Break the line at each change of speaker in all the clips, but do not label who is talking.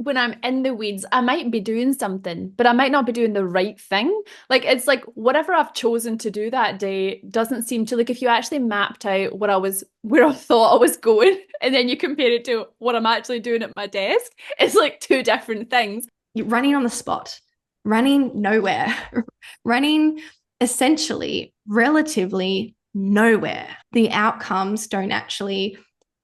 when I'm in the weeds, I might be doing something, but I might not be doing the right thing. Like it's like whatever I've chosen to do that day doesn't seem to, like, if you actually mapped out where I thought I was going, and then you compare it to what I'm actually doing at my desk, it's like two different things.
You're running on the spot, running nowhere, running essentially relatively nowhere. The outcomes don't actually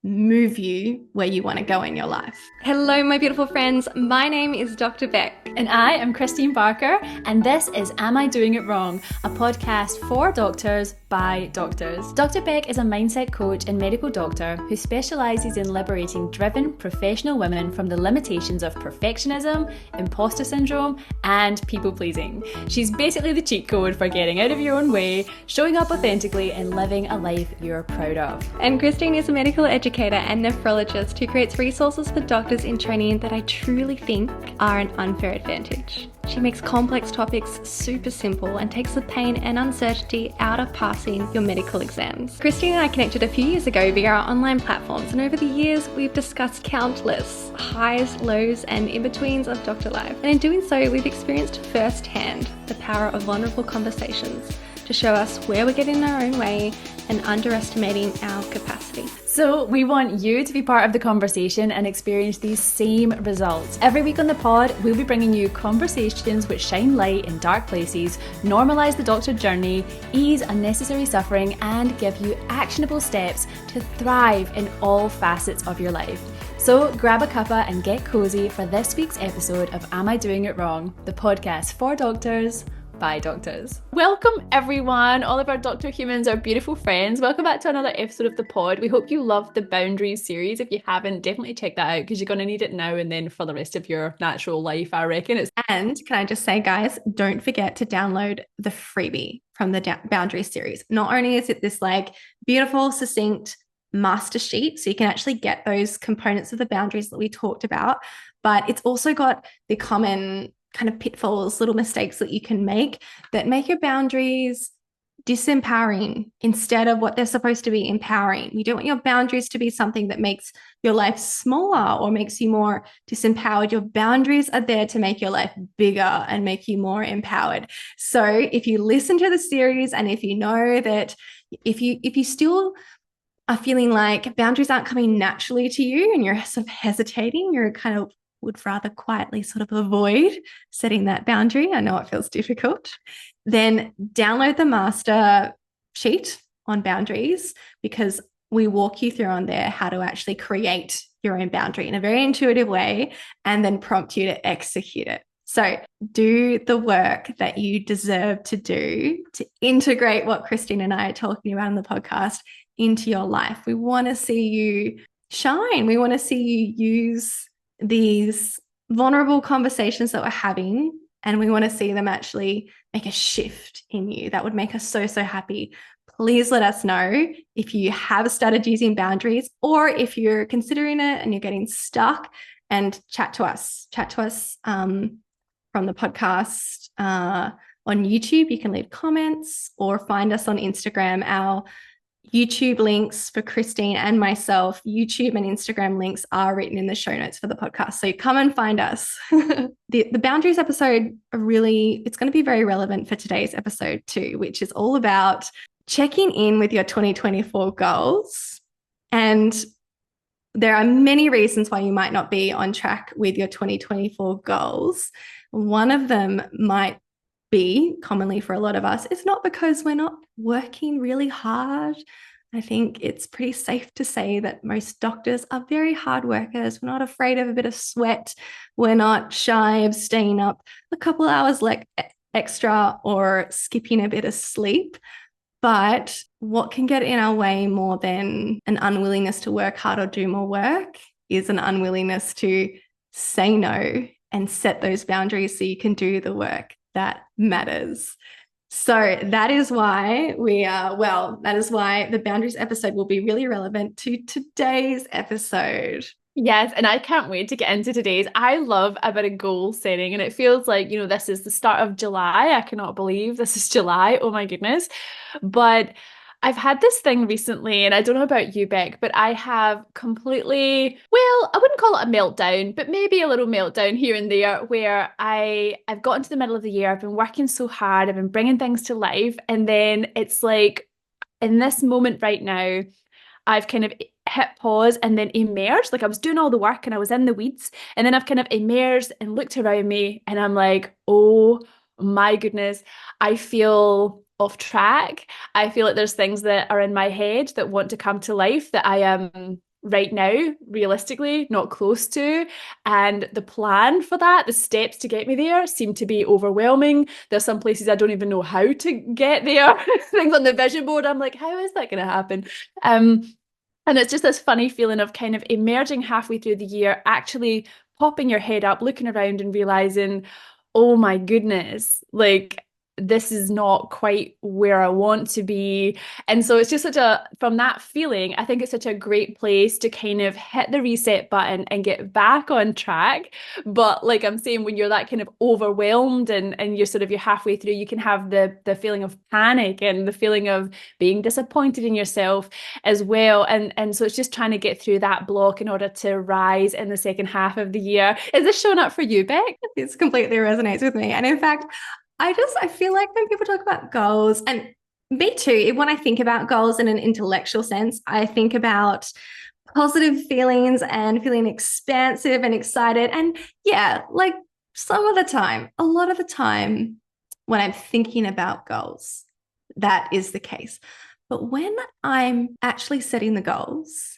move you where you want to go in your life. Hello, my beautiful friends. My name is Dr. Becc.
And I am Kristeen Barker, and this is Am I Doing It Wrong? A podcast for doctors by doctors. Dr. Becc is a mindset coach and medical doctor who specialises in liberating driven, professional women from the limitations of perfectionism, imposter syndrome, and people pleasing. She's basically the cheat code for getting out of your own way, showing up authentically, and living a life you're proud of.
And Kristeen is a medical educator and nephrologist who creates resources for doctors in training that I truly think are an unfair advantage. She makes complex topics super simple and takes the pain and uncertainty out of passing your medical exams. Kristeen and I connected a few years ago via our online platforms, and over the years we've discussed countless highs, lows, and in-betweens of doctor life. And in doing so, we've experienced firsthand the power of vulnerable conversations to show us where we're getting in our own way and underestimating our capacity.
So we want you to be part of the conversation and experience these same results. Every week on the pod, we'll be bringing you conversations which shine light in dark places, normalise the doctor journey, ease unnecessary suffering, and give you actionable steps to thrive in all facets of your life. So grab a cuppa and get cozy for this week's episode of Am I Doing It Wrong? The podcast for doctors by doctors. Welcome everyone, all of our doctor humans, our beautiful friends. Welcome back to another episode of the pod. We hope you loved the Boundaries series. If you haven't, definitely check that out because you're going to need it now and then for the rest of your natural life, I reckon.
And can I just say, guys, don't forget to download the freebie from the Boundaries series. Not only is it this like beautiful, succinct master sheet, so you can actually get those components of the boundaries that we talked about, but it's also got the common kind of pitfalls, little mistakes that you can make that make your boundaries disempowering instead of what they're supposed to be, empowering. You don't want your boundaries to be something that makes your life smaller or makes you more disempowered. Your boundaries are there to make your life bigger and make you more empowered. So if you listen to the series, and if you know that if you still are feeling like boundaries aren't coming naturally to you and you're sort of hesitating, you're kind of would rather quietly sort of avoid setting that boundary, I know it feels difficult, then download the master sheet on boundaries, because we walk you through on there how to actually create your own boundary in a very intuitive way and then prompt you to execute it. So do the work that you deserve to do to integrate what Kristeen and I are talking about in the podcast into your life. We want to see you shine. We want to see you use these vulnerable conversations that we're having, and we want to see them actually make a shift in you. That would make us so, so happy. Please let us know if you have started using boundaries, or if you're considering it and you're getting stuck, and chat to us from the podcast on YouTube. You can leave comments or find us on Instagram. Our YouTube links for Kristeen and myself, YouTube and Instagram links are written in the show notes for the podcast. So come and find us. The boundaries episode it's going to be very relevant for today's episode too, which is all about checking in with your 2024 goals. And there are many reasons why you might not be on track with your 2024 goals. One of them might be, commonly for a lot of us, it's not because we're not working really hard. I think it's pretty safe to say that most doctors are very hard workers. We're not afraid of a bit of sweat. We're not shy of staying up a couple hours like extra or skipping a bit of sleep. But what can get in our way more than an unwillingness to work hard or do more work is an unwillingness to say no and set those boundaries so you can do the work that matters. So that is why the boundaries episode will be really relevant to today's episode.
Yes, and I can't wait to get into today's. I love a bit of goal setting, and it feels like, this is the start of July. I cannot believe this is July. Oh my goodness. But I've had this thing recently, and I don't know about you, Beck, but I have completely, well, I wouldn't call it a meltdown, but maybe a little meltdown here and there where I've gotten to the middle of the year, I've been working so hard, I've been bringing things to life, and then it's like in this moment right now, I've kind of hit pause and then emerged. Like I was doing all the work and I was in the weeds. And then I've kind of emerged and looked around me and I'm like, oh my goodness, I feel off track. I feel like there's things that are in my head that want to come to life that I am right now, realistically, not close to. And the plan for that, the steps to get me there seem to be overwhelming. There's some places I don't even know how to get there. Things on the vision board, I'm like, how is that going to happen? Um, and it's just this funny feeling of kind of emerging halfway through the year, actually popping your head up, looking around and realizing, oh my goodness, like this is not quite where I want to be. And so it's just from that feeling, I think it's such a great place to kind of hit the reset button and get back on track. But like I'm saying, when you're that kind of overwhelmed and you're halfway through, you can have the feeling of panic and the feeling of being disappointed in yourself as well. And so it's just trying to get through that block in order to rise in the second half of the year. Is this showing up for you, Beck?
This completely resonates with me. And in fact, I feel like when people talk about goals, and me too, when I think about goals in an intellectual sense, I think about positive feelings and feeling expansive and excited. And yeah, like a lot of the time when I'm thinking about goals, that is the case. But when I'm actually setting the goals,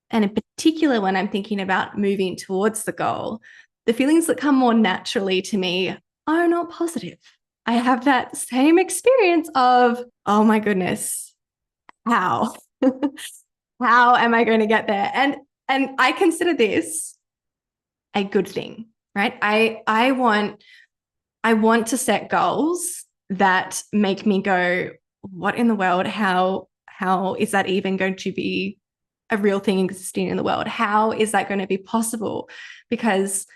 and in particular when I'm thinking about moving towards the goal, the feelings that come more naturally to me are not positive. I have that same experience of, oh my goodness, how? How am I going to get there? And I consider this a good thing, right? I want to set goals that make me go, what in the world? How is that even going to be a real thing existing in the world? How is that going to be possible? Because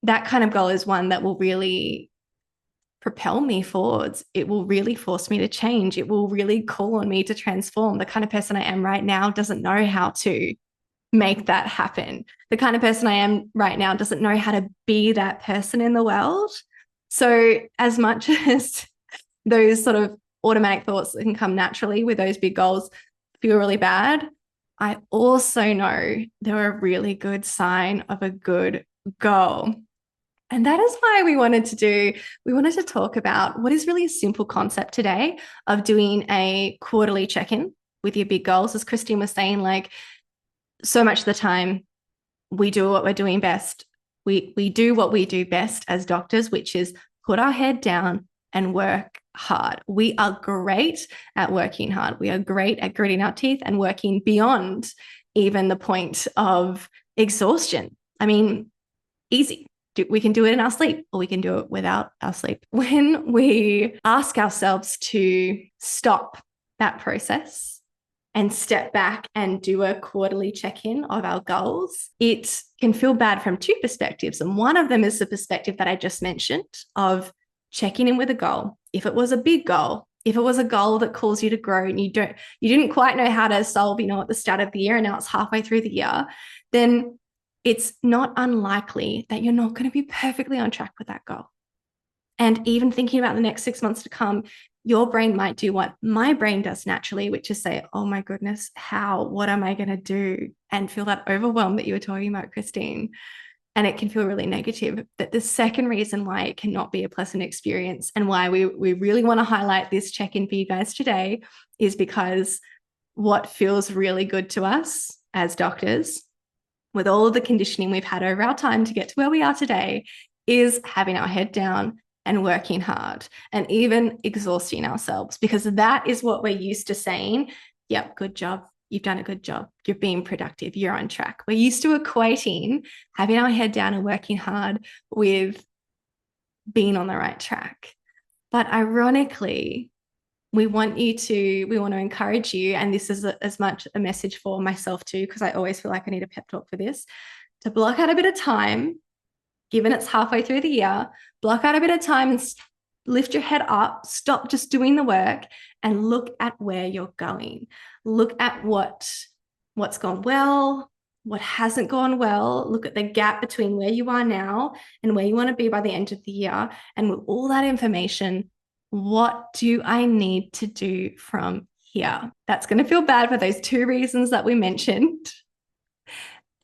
that kind of goal is one that will really propel me forwards. It will really force me to change. It will really call on me to transform. The kind of person I am right now doesn't know how to make that happen. The kind of person I am right now doesn't know how to be that person in the world. So as much as those sort of automatic thoughts that can come naturally with those big goals feel really bad, I also know they're a really good sign of a good goal. And that is why we wanted to talk about what is really a simple concept today of doing a quarterly check-in with your big goals. As Kristeen was saying, like so much of the time we do what we're doing best. We do what we do best as doctors, which is put our head down and work hard. We are great at working hard. We are great at gritting our teeth and working beyond even the point of exhaustion. I mean, easy. We can do it in our sleep, or we can do it without our sleep. When we ask ourselves to stop that process and step back and do a quarterly check-in of our goals, it can feel bad from two perspectives. And one of them is the perspective that I just mentioned of checking in with a goal. If it was a big goal, if it was a goal that calls you to grow and you didn't quite know how to solve, at the start of the year and now it's halfway through the year, then it's not unlikely that you're not going to be perfectly on track with that goal. And even thinking about the next 6 months to come, your brain might do what my brain does naturally, which is say, oh my goodness, what am I going to do? And feel that overwhelm that you were talking about, Kristeen. And it can feel really negative. But the second reason why it cannot be a pleasant experience and why we really want to highlight this check-in for you guys today is because what feels really good to us as doctors, with all of the conditioning we've had over our time to get to where we are today, is having our head down and working hard and even exhausting ourselves, because that is what we're used to saying. Yep, good job. You've done a good job. You're being productive. You're on track. We're used to equating having our head down and working hard with being on the right track. But ironically, we want to encourage you, and this is as much a message for myself too, because I always feel like I need a pep talk for this, to block out a bit of time, given it's halfway through the year, block out a bit of time and lift your head up, stop just doing the work, and look at where you're going. Look at what's gone well, what hasn't gone well. Look at the gap between where you are now and where you want to be by the end of the year. And with all that information, what do I need to do from here? That's going to feel bad for those 2 reasons that we mentioned.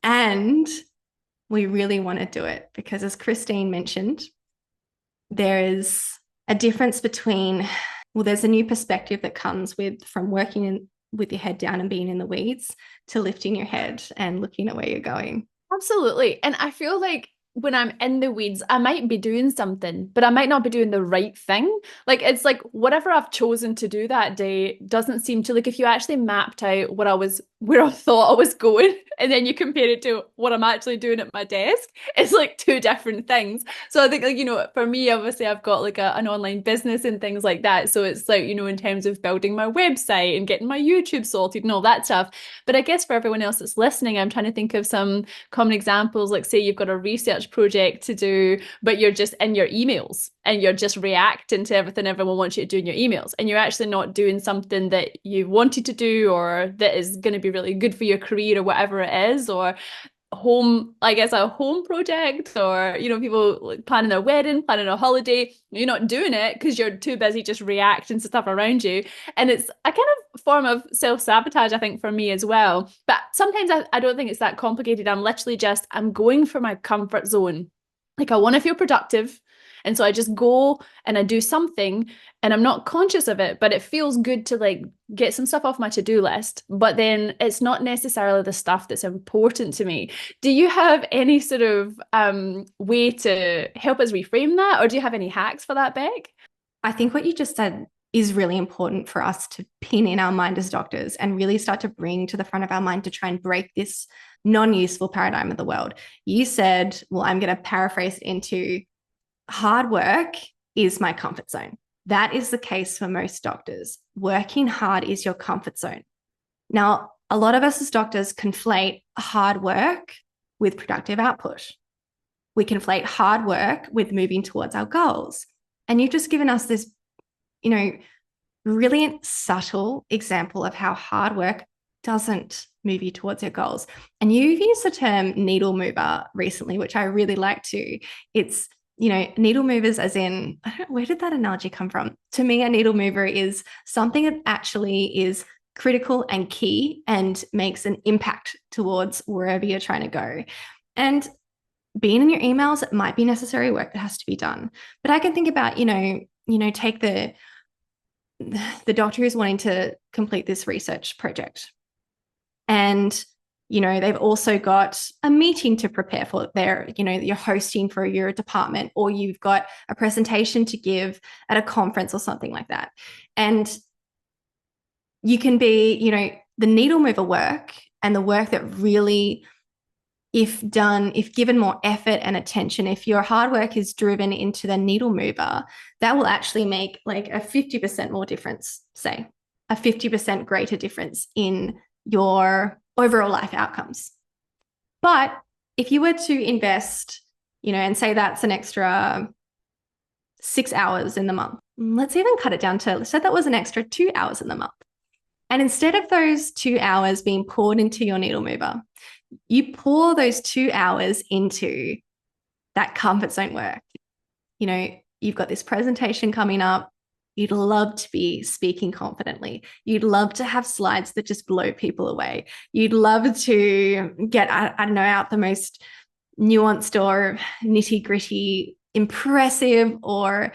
And we really want to do it because, as Kristeen mentioned, there is a difference between, well, there's a new perspective that comes from working with your head down and being in the weeds to lifting your head and looking at where you're going.
Absolutely. And I feel like when I'm in the weeds, I might be doing something, but I might not be doing the right thing. Like, it's like whatever I've chosen to do that day doesn't seem to, like, if you actually mapped out where I thought I was going, and then you compare it to what I'm actually doing at my desk, it's like 2 different things. So I think, like, you know, for me, obviously I've got like an online business and things like that. So it's like, you know, in terms of building my website and getting my YouTube sorted and all that stuff. But I guess for everyone else that's listening, I'm trying to think of some common examples. Like, say you've got a research project to do, but you're just in your emails and you're just reacting to everything everyone wants you to do in your emails, and you're actually not doing something that you wanted to do or that is going to be really good for your career or whatever it is, or a home project, or, you know, people like planning their wedding, planning a holiday. You're not doing it because you're too busy just reacting to stuff around you. And it's a kind of form of self-sabotage, I think, for me as well. But sometimes I don't think it's that complicated. I'm going for my comfort zone. Like, I want to feel productive. And so I just go and I do something, and I'm not conscious of it, but it feels good to like get some stuff off my to-do list. But then it's not necessarily the stuff that's important to me. Do you have any sort of way to help us reframe that? Or do you have any hacks for that, Becc?
I think what you just said is really important for us to pin in our mind as doctors and really start to bring to the front of our mind to try and break this non-useful paradigm of the world. You said, well, I'm going to paraphrase into, hard work is my comfort zone. That is the case for most doctors. Working hard is your comfort zone. Now, a lot of us as doctors conflate hard work with productive output. We conflate hard work with moving towards our goals. And you've just given us this, you know, brilliant, subtle example of how hard work doesn't move you towards your goals. And you've used the term needle mover recently, which I really like too. It's, you know, needle movers as in, I don't know, where did that analogy come from? To me, a needle mover is something that actually is critical and key and makes an impact towards wherever you're trying to go. And being in your emails, it might be necessary work that has to be done. But I can think about, take the doctor who's wanting to complete this research project. And they've also got a meeting to prepare for. You're hosting for your department, or you've got a presentation to give at a conference or something like that. And you can be, the needle mover work and the work that really, if given more effort and attention, if your hard work is driven into the needle mover, that will actually make like a 50% more difference, say, a 50% greater difference in your overall life outcomes. But if you were to invest, and say that's an extra 6 hours in the month, let's even cut it down to, let's say that was an extra 2 hours in the month. And instead of those 2 hours being poured into your needle mover, you pour those 2 hours into that comfort zone work. You've got this presentation coming up. You'd love to be speaking confidently. You'd love to have slides that just blow people away. You'd love to get, out the most nuanced or nitty-gritty, impressive or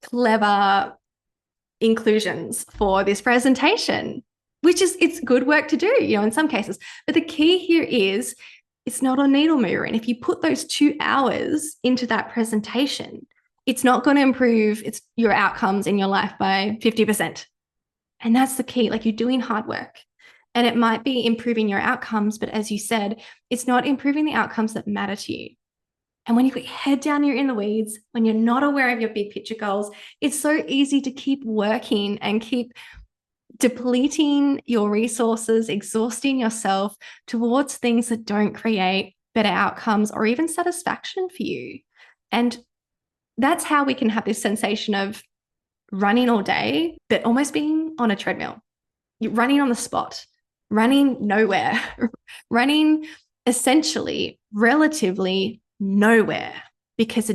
clever inclusions for this presentation, which is, it's good work to do, in some cases. But the key here is it's not a needle mover. And if you put those 2 hours into that presentation, it's not going to improve your outcomes in your life by 50%. And that's the key. Like, you're doing hard work and it might be improving your outcomes, but as you said, it's not improving the outcomes that matter to you. And when you put your head down, you're in the weeds, when you're not aware of your big picture goals, it's so easy to keep working and keep depleting your resources, exhausting yourself towards things that don't create better outcomes or even satisfaction for you. And that's how we can have this sensation of running all day, but almost being on a treadmill. You're running on the spot, running nowhere, running essentially relatively nowhere, because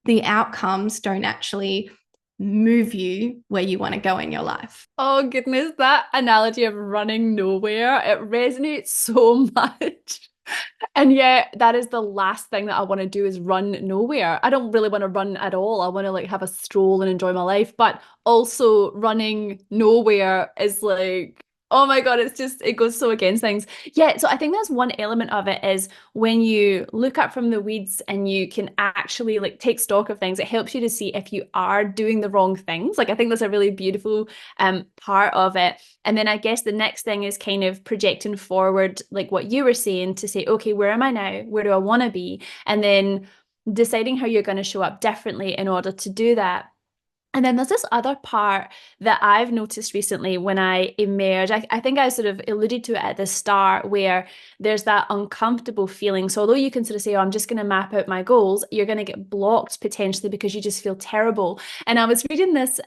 the outcomes don't actually move you where you want to go in your life.
Oh goodness, that analogy of running nowhere, it resonates so much. And yet that is the last thing that I want to do, is run nowhere. I don't really want to run at all. I want to like have a stroll and enjoy my life, but also running nowhere is like, oh my God, it goes so against things. Yeah, so I think that's one element of it, is when you look up from the weeds and you can actually like take stock of things, it helps you to see if you are doing the wrong things. Like I think that's a really beautiful part of it. And then I guess the next thing is kind of projecting forward, like what you were saying, to say, okay, where am I now? Where do I want to be? And then deciding how you're going to show up differently in order to do that. And then there's this other part that I've noticed recently when I emerge. I think I sort of alluded to it at the start, where there's that uncomfortable feeling. So although you can sort of say, oh, I'm just going to map out my goals, you're going to get blocked potentially because you just feel terrible. And I was reading this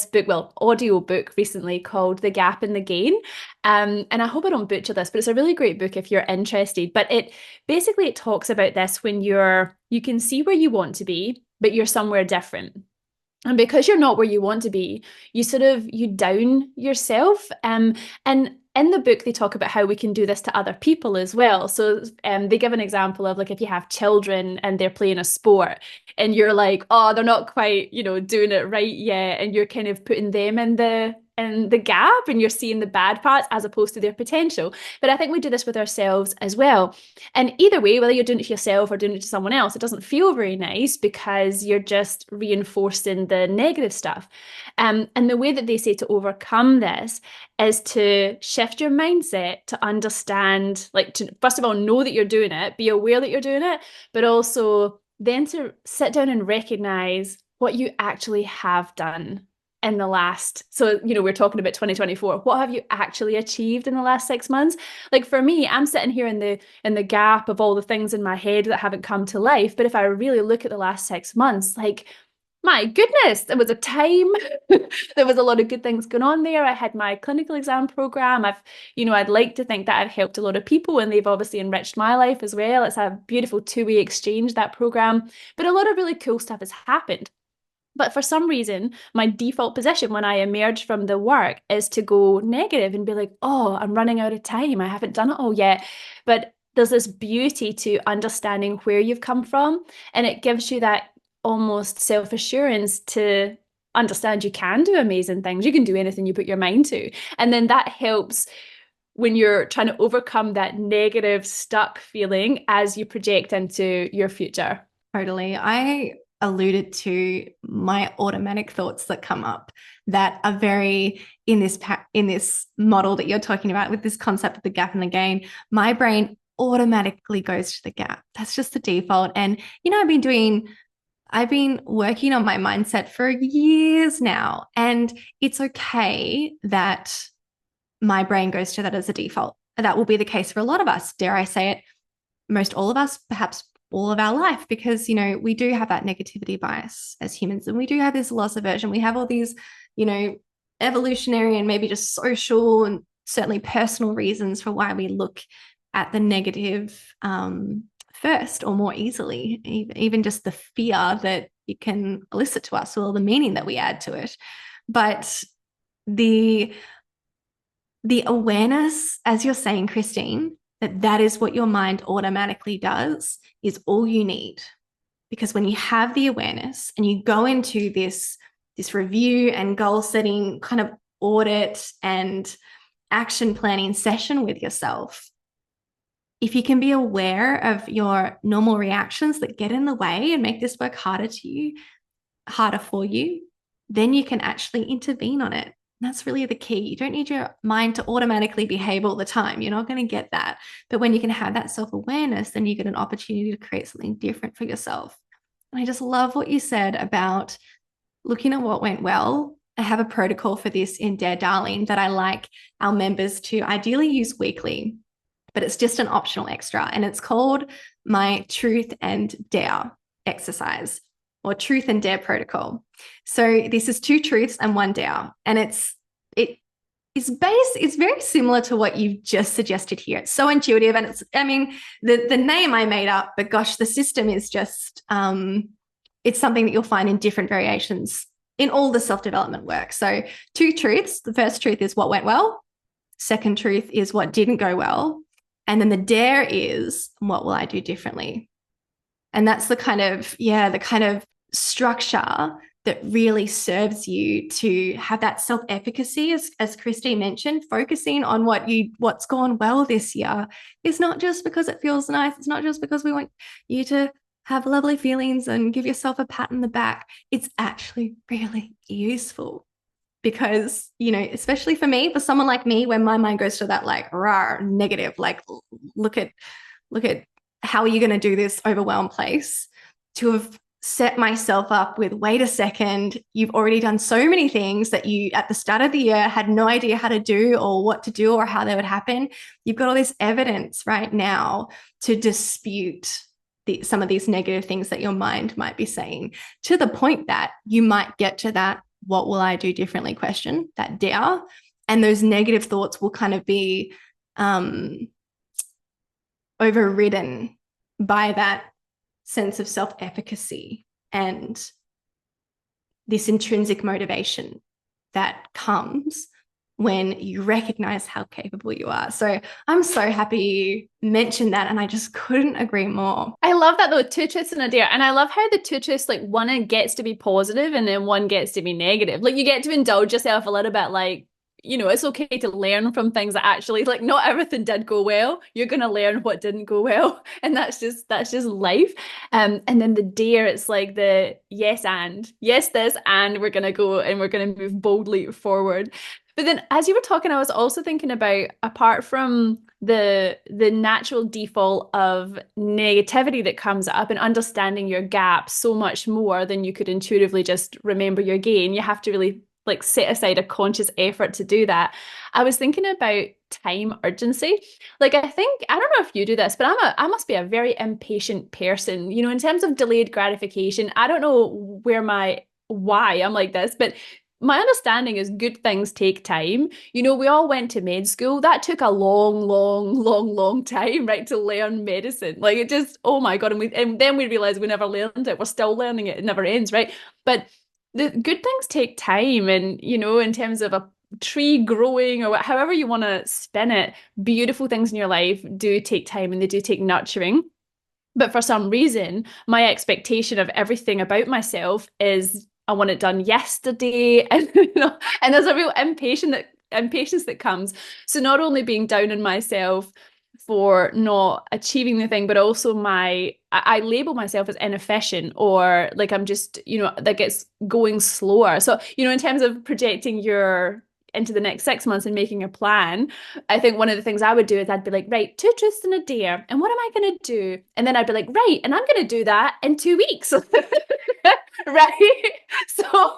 book, well, audio book recently, called The Gap and the Gain. And I hope I don't butcher this, but it's a really great book if you're interested. But it talks about this, when you can see where you want to be, but you're somewhere different. And because you're not where you want to be, you down yourself. And in the book, they talk about how we can do this to other people as well. So they give an example of like, if you have children and they're playing a sport and you're like, oh, they're not quite, doing it right yet. And you're kind of putting them in the gap, and you're seeing the bad parts as opposed to their potential. But I think we do this with ourselves as well. And either way, whether you're doing it to yourself or doing it to someone else, it doesn't feel very nice, because you're just reinforcing the negative stuff. And the way that they say to overcome this is to shift your mindset, to understand, like, to first of all know that you're doing it, be aware that you're doing it, but also then to sit down and recognize what you actually have done in the last, so we're talking about 2024, what have you actually achieved in the last 6 months? Like for me, I'm sitting here in the gap of all the things in my head that haven't come to life. But if I really look at the last 6 months, like, my goodness, there was a time there was a lot of good things going on there. I had my clinical exam program. I'd like to think that I've helped a lot of people, and they've obviously enriched my life as well. It's a beautiful two-way exchange, that program. But a lot of really cool stuff has happened. But for some reason, my default position when I emerge from the work is to go negative and be like, oh, I'm running out of time. I haven't done it all yet. But there's this beauty to understanding where you've come from. And it gives you that almost self-assurance to understand you can do amazing things. You can do anything you put your mind to. And then that helps when you're trying to overcome that negative, stuck feeling as you project into your future.
Totally. I alluded to my automatic thoughts that come up that are very in this model that you're talking about, with this concept of the gap and the gain. My brain automatically goes to the gap. That's just the default. And I've been working on my mindset for years now, and it's okay that my brain goes to that as a default. That will be the case for a lot of us, dare I say it, most all of us, perhaps all of our life, because we do have that negativity bias as humans, and we do have this loss aversion. We have all these evolutionary and maybe just social and certainly personal reasons for why we look at the negative first, or more easily, even just the fear that it can elicit to us, or the meaning that we add to it. But the awareness, as you're saying, Kristeen, that is what your mind automatically does, is all you need. Because when you have the awareness and you go into this review and goal setting kind of audit and action planning session with yourself, if you can be aware of your normal reactions that get in the way and make this work harder for you, then you can actually intervene on it. That's really the key. You don't need your mind to automatically behave all the time. You're not going to get that. But when you can have that self-awareness, then you get an opportunity to create something different for yourself. And I just love what you said about looking at what went well. I have a protocol for this in Dare Darling that I like our members to ideally use weekly, but it's just an optional extra. And it's called my Truth and Dare exercise. or truth and dare protocol. So this is 2 truths and 1 dare. And it's very similar to what you've just suggested here. It's so intuitive. And the name I made up, but gosh, the system is just, it's something that you'll find in different variations in all the self-development work. So 2 truths. The first truth is what went well. Second truth is what didn't go well. And then the dare is what will I do differently? And that's the kind of structure that really serves you to have that self-efficacy, as Kristeen mentioned. Focusing on what's gone well this year is not just because it feels nice. It's not just because we want you to have lovely feelings and give yourself a pat on the back. It's actually really useful because, especially for me, for someone like me, when my mind goes to that like rah, negative, like look at how are you going to do this overwhelmed place, to have set myself up with, wait a second, you've already done so many things that you at the start of the year had no idea how to do or what to do or how they would happen. You've got all this evidence right now to dispute some of these negative things that your mind might be saying, to the point that you might get to that what will I do differently question, that dare, and those negative thoughts will kind of be overridden by that sense of self-efficacy and this intrinsic motivation that comes when you recognize how capable you are. So I'm so happy you mentioned that, and I just couldn't agree more.
I love that though, 2 truths and a dare. And I love how the 2 truths, like one gets to be positive and then one gets to be negative. Like you get to indulge yourself a little bit, like, it's okay to learn from things that actually, like, not everything did go well. You're going to learn what didn't go well. And that's just life. And then the dare, it's like the yes this, and we're going to go and we're going to move boldly forward. But then as you were talking, I was also thinking about, apart from the natural default of negativity that comes up and understanding your gap so much more than you could intuitively just remember your gain, you have to really like set aside a conscious effort to do that. I was thinking about time urgency. Like, I don't know if you do this, but I must be a very impatient person, in terms of delayed gratification. I don't know why I'm like this, but my understanding is good things take time. We all went to med school. That took a long time, right, to learn medicine. Like it just, oh my God. And then we realized we never learned it. We're still learning it. It never ends, right? But the good things take time. And, in terms of a tree growing or however you want to spin it, beautiful things in your life do take time and they do take nurturing. But for some reason, my expectation of everything about myself is I want it done yesterday. And, and there's a real impatience that comes. So not only being down on myself for not achieving the thing, but also I label myself as inefficient, or like I'm just, like it's going slower. So, in terms of projecting into the next 6 months and making a plan, I think one of the things I would do is I'd be like, right, 2 truths and a dare. And what am I going to do? And then I'd be like, right, and I'm going to do that in 2 weeks. Right? So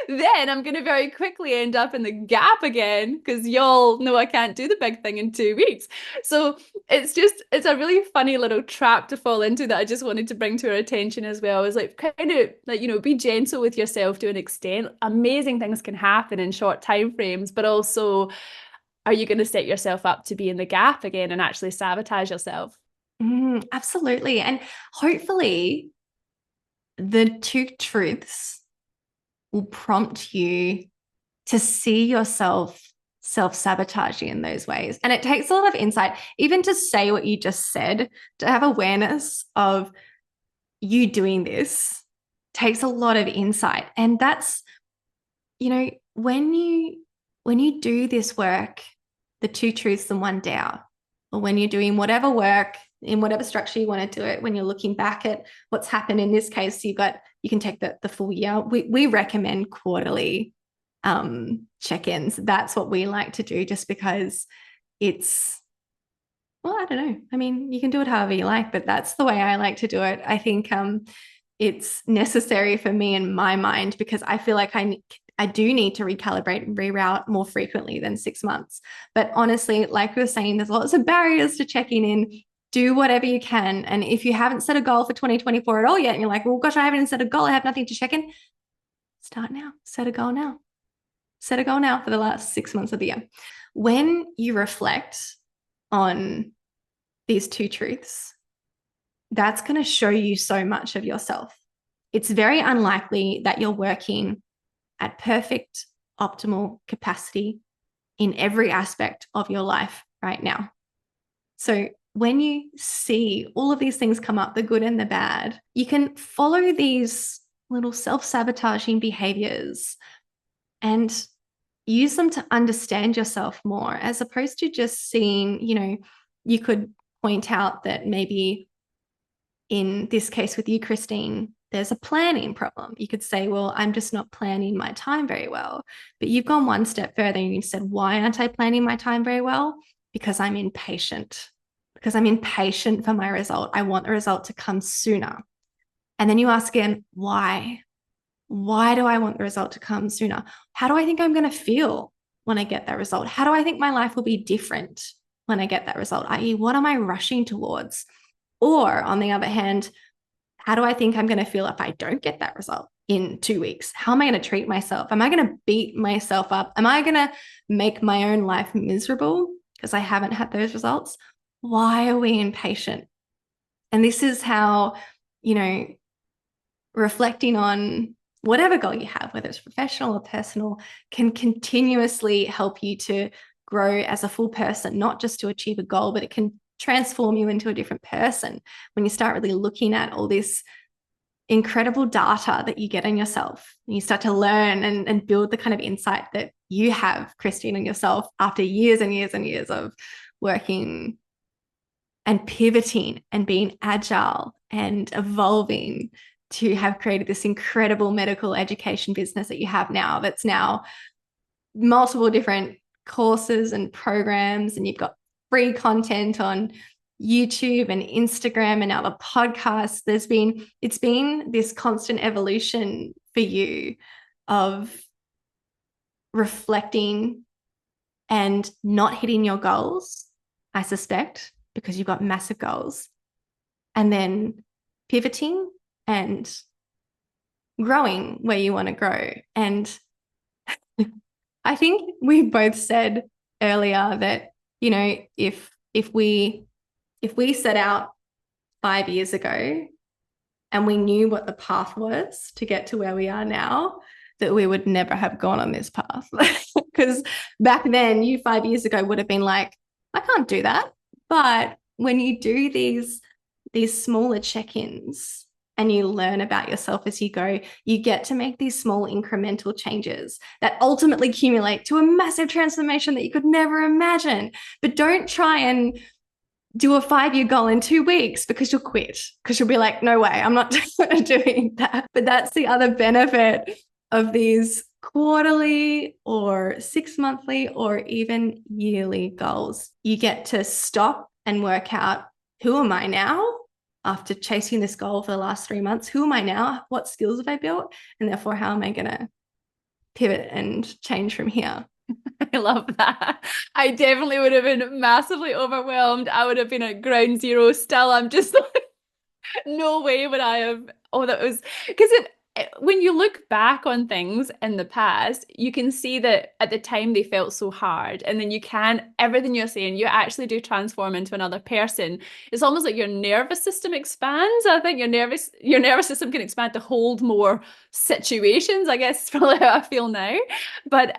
then I'm going to very quickly end up in the gap again, because y'all know I can't do the big thing in 2 weeks. So it's a really funny little trap to fall into that I just wanted to bring to our attention as well. Is like kind of like, be gentle with yourself to an extent. Amazing things can happen in short time frames, but also, are you going to set yourself up to be in the gap again and actually sabotage yourself?
Absolutely. And hopefully the 2 truths will prompt you to see yourself self-sabotaging in those ways. And it takes a lot of insight, even to say what you just said, to have awareness of you doing this takes a lot of insight. And that's, when you do this work, the 2 truths and 1 dare, or when you're doing whatever work in whatever structure you want to do it, when you're looking back at what's happened in this case, you can take the full year. We recommend quarterly check-ins. That's what we like to do, just because it's, well, I don't know. I mean, you can do it however you like, but that's the way I like to do it. I think it's necessary for me in my mind, because I feel like I do need to recalibrate and reroute more frequently than 6 months. But honestly, like we were saying, there's lots of barriers to checking in. do whatever you can. And if you haven't set a goal for 2024 at all yet, and you're like, well, gosh, I haven't set a goal, I have nothing to check in, start now. Set a goal now. Set a goal now for the last 6 months of the year. When you reflect on these two truths, that's going to show you so much of yourself. It's very unlikely that you're working at perfect, optimal capacity in every aspect of your life right now. So when you see all of these things come up, the good and the bad, you can follow these little self-sabotaging behaviors and use them to understand yourself more, as opposed to just seeing, you could point out that maybe in this case with you, Kristeen, there's a planning problem. You could say, well, I'm just not planning my time very well. But you've gone one step further and you've said, why aren't I planning my time very well? Because I'm impatient. Because I'm impatient for my result. I want the result to come sooner. And then you ask again, why? Why do I want the result to come sooner? How do I think I'm going to feel when I get that result? How do I think my life will be different when I get that result? I.e., what am I rushing towards? Or on the other hand, how do I think I'm going to feel if I don't get that result in 2 weeks? How am I going to treat myself? Am I going to beat myself up? Am I going to make my own life miserable because I haven't had those results? Why are we impatient? And this is how, reflecting on whatever goal you have, whether it's professional or personal, can continuously help you to grow as a full person, not just to achieve a goal, but it can transform you into a different person when you start really looking at all this incredible data that you get on yourself. And you start to learn and build the kind of insight that you have, Kristeen, on yourself after years and years and years of working and pivoting and being agile and evolving to have created this incredible medical education business that you have now, that's now multiple different courses and programs, and you've got free content on YouTube and Instagram and now the podcast. It's been this constant evolution for you of reflecting and not hitting your goals, I suspect, because you've got massive goals, and then pivoting and growing where you want to grow. And I think we both said earlier that, if we set out 5 years ago and we knew what the path was to get to where we are now, that we would never have gone on this path. Because back then, you 5 years ago would have been like, I can't do that. But when you do these smaller check-ins and you learn about yourself as you go, you get to make these small incremental changes that ultimately accumulate to a massive transformation that you could never imagine. But don't try and do a 5-year goal in 2 weeks, because you'll quit, because you'll be like, no way, I'm not doing that. But that's the other benefit of these quarterly or 6-monthly or even yearly goals. You get to stop and work out, who am I now? After chasing this goal for the last 3 months, who am I now? What skills have I built? And therefore, how am I going to pivot and change from here?
I love that. I definitely would have been massively overwhelmed. I would have been at ground zero still. I'm just like, no way would I have. Oh, that was because when you look back on things in the past, you can see that at the time they felt so hard, and then everything you're saying, you actually do transform into another person. It's almost like your nervous system expands. I think your nervous system can expand to hold more situations, I guess, is probably how I feel now. But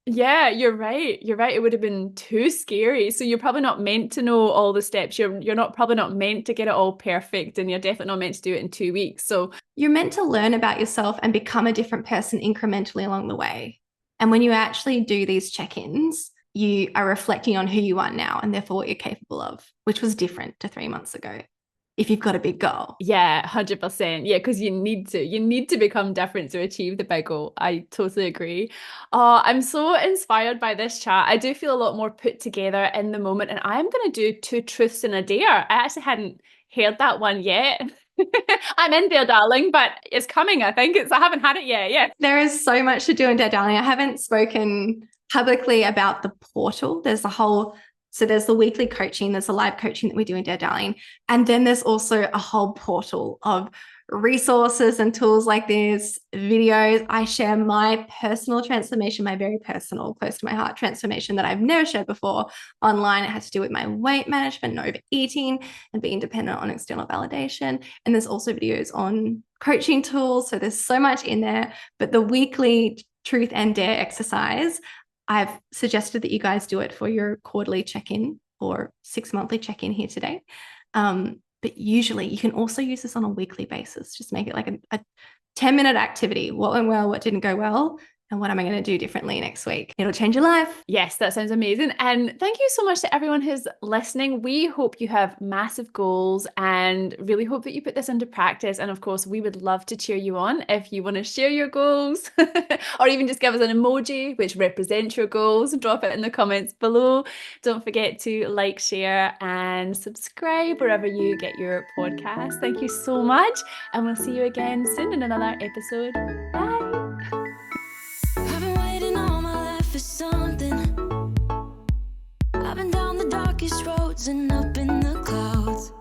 yeah, you're right. You're right. It would have been too scary. So you're probably not meant to know all the steps. You're probably not meant to get it all perfect, and you're definitely not meant to do it in 2 weeks. So
you're meant to learn about yourself and become a different person incrementally along the way. And when you actually do these check-ins, you are reflecting on who you are now and therefore what you're capable of, which was different to 3 months ago. If you've got a big goal.
Yeah, 100%. Yeah, because you need to become different to achieve the big goal. I totally agree. Oh, I'm so inspired by this chat. I do feel a lot more put together in the moment, and I'm going to do 2 truths and a dare. I actually hadn't heard that one yet. I'm in there, darling, but it's coming. I haven't had it yet. Yeah.
There is so much to do in there, darling. I haven't spoken publicly about the portal. There's a whole So there's the weekly coaching, there's the live coaching that we do in Dear Darling. And then there's also a whole portal of resources and tools like this, videos. I share my personal transformation, my very personal, close to my heart transformation that I've never shared before online. It has to do with my weight management and overeating and being dependent on external validation. And there's also videos on coaching tools. So there's so much in there. But the weekly truth and dare exercise, I've suggested that you guys do it for your quarterly check-in or 6-monthly check-in here today. But usually you can also use this on a weekly basis. Just make it like a 10-minute activity. What went well, what didn't go well, and what am I going to do differently next week? It'll change your life.
Yes, that sounds amazing. And thank you so much to everyone who's listening. We hope you have massive goals and really hope that you put this into practice. And of course, we would love to cheer you on if you want to share your goals or even just give us an emoji which represents your goals. Drop it in the comments below. Don't forget to like, share, and subscribe wherever you get your podcast. Thank you so much. And we'll see you again soon in another episode. Bye.
For something, I've been down the darkest roads and up in the clouds.